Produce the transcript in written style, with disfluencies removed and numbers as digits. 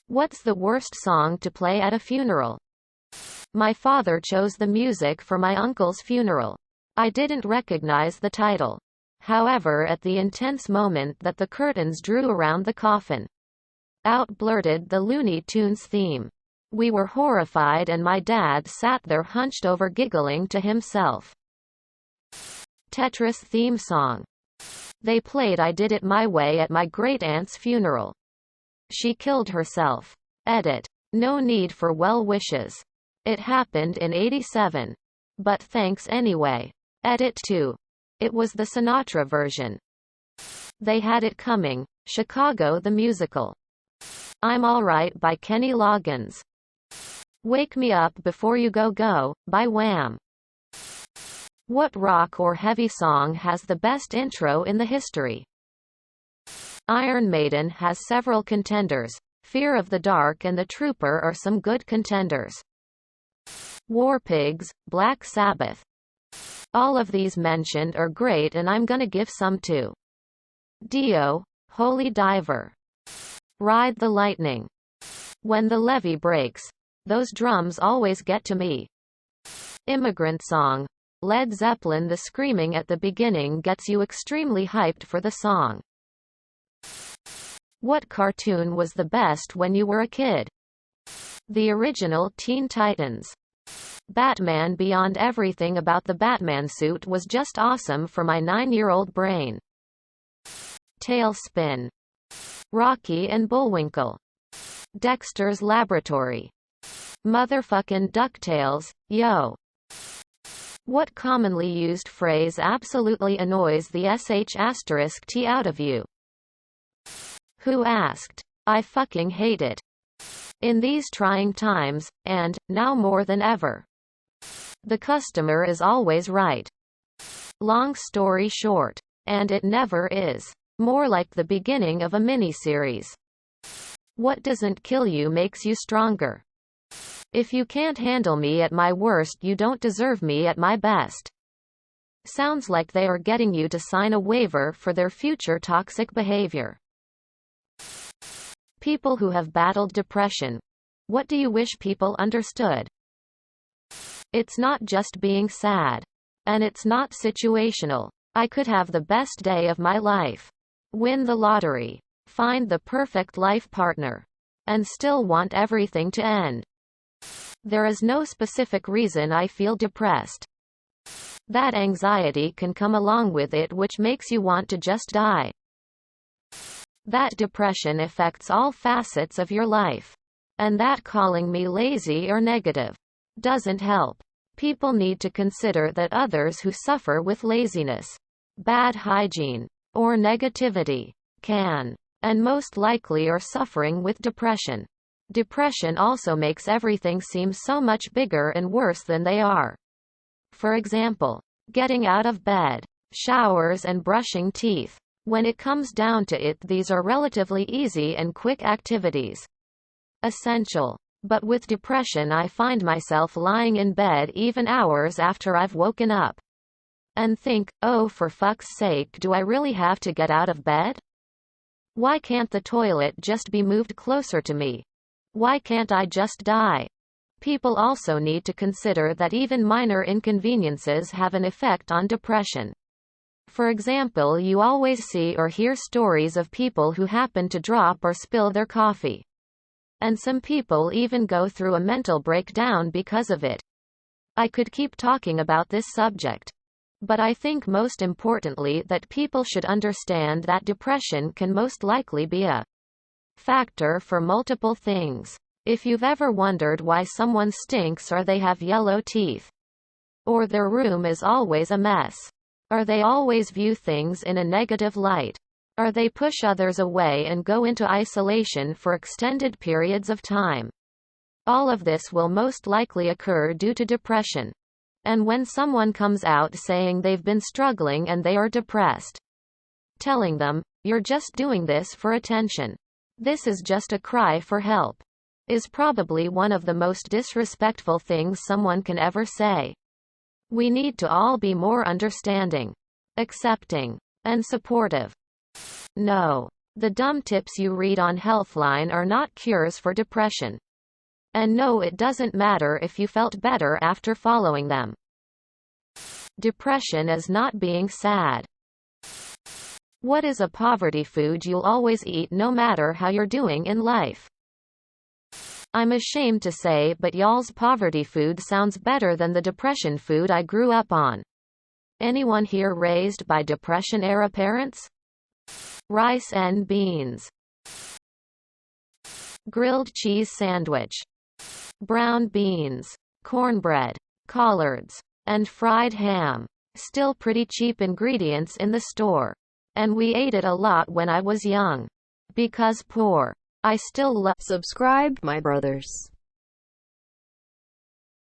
What's the worst song to play at a funeral? My father chose the music for my uncle's funeral. I didn't recognize the title. However, at the intense moment that the curtains drew around the coffin, out blurted the Looney Tunes theme. We were horrified and my dad sat there hunched over giggling to himself. Tetris theme song. They played I Did It My Way at my great-aunt's funeral. She killed herself. Edit. No need for well wishes. It happened in '87. But thanks anyway. Edit 2. It was the Sinatra version. They Had It Coming. Chicago the Musical. I'm Alright by Kenny Loggins. Wake Me Up Before You Go Go, by Wham! What rock or heavy song has the best intro in the history? Iron Maiden has several contenders. Fear of the Dark and The Trooper are some good contenders. War Pigs, Black Sabbath. All of these mentioned are great and I'm gonna give some to Dio, Holy Diver. Ride the Lightning. When the Levee Breaks. Those drums always get to me. Immigrant Song. Led Zeppelin. The screaming at the beginning gets you extremely hyped for the song. What cartoon was the best when you were a kid? The original Teen Titans. Batman Beyond. Everything about the Batman suit was just awesome for my 9-year-old brain. Tailspin. Rocky and Bullwinkle. Dexter's Laboratory. Motherfuckin' DuckTales, yo. What commonly used phrase absolutely annoys the sh*t out of you? Who asked? I fucking hate it. In these trying times, and, now more than ever. The customer is always right. Long story short. And it never is. More like the beginning of a miniseries. What doesn't kill you makes you stronger. If you can't handle me at my worst, you don't deserve me at my best. Sounds like they are getting you to sign a waiver for their future toxic behavior. People who have battled depression. What do you wish people understood? It's not just being sad. And it's not situational. I could have the best day of my life. Win the lottery. Find the perfect life partner. And still want everything to end. There is no specific reason I feel depressed. That anxiety can come along with it, which makes you want to just die. That depression affects all facets of your life. And that calling me lazy or negative doesn't help. People need to consider that others who suffer with laziness, bad hygiene, or negativity can, and most likely are suffering with depression. Depression also makes everything seem so much bigger and worse than they are. For example, getting out of bed, showers and brushing teeth. When it comes down to it, these are relatively easy and quick activities. Essential. But with depression, I find myself lying in bed even hours after I've woken up. And think, oh, for fuck's sake, do I really have to get out of bed? Why can't the toilet just be moved closer to me? Why can't I just die? People also need to consider that even minor inconveniences have an effect on depression. For example, you always see or hear stories of people who happen to drop or spill their coffee. And some people even go through a mental breakdown because of it. I could keep talking about this subject. But I think most importantly that people should understand that depression can most likely be a factor for multiple things. If you've ever wondered why someone stinks or they have yellow teeth, or their room is always a mess, or they always view things in a negative light, or they push others away and go into isolation for extended periods of time, all of this will most likely occur due to depression. And when someone comes out saying they've been struggling and they are depressed, telling them, "You're just doing this for attention. This is just a cry for help," is probably one of the most disrespectful things someone can ever say. We need to all be more understanding, accepting, and supportive. No. The dumb tips you read on Healthline are not cures for depression. And no, it doesn't matter if you felt better after following them. Depression is not being sad. What is a poverty food you'll always eat no matter how you're doing in life? I'm ashamed to say, but y'all's poverty food sounds better than the depression food I grew up on. Anyone here raised by depression-era parents? Rice and beans. Grilled cheese sandwich. Brown beans. Cornbread. Collards. And fried ham. Still pretty cheap ingredients in the store. And we ate it a lot when I was young. Because poor. I still love. Subscribe, my brothers.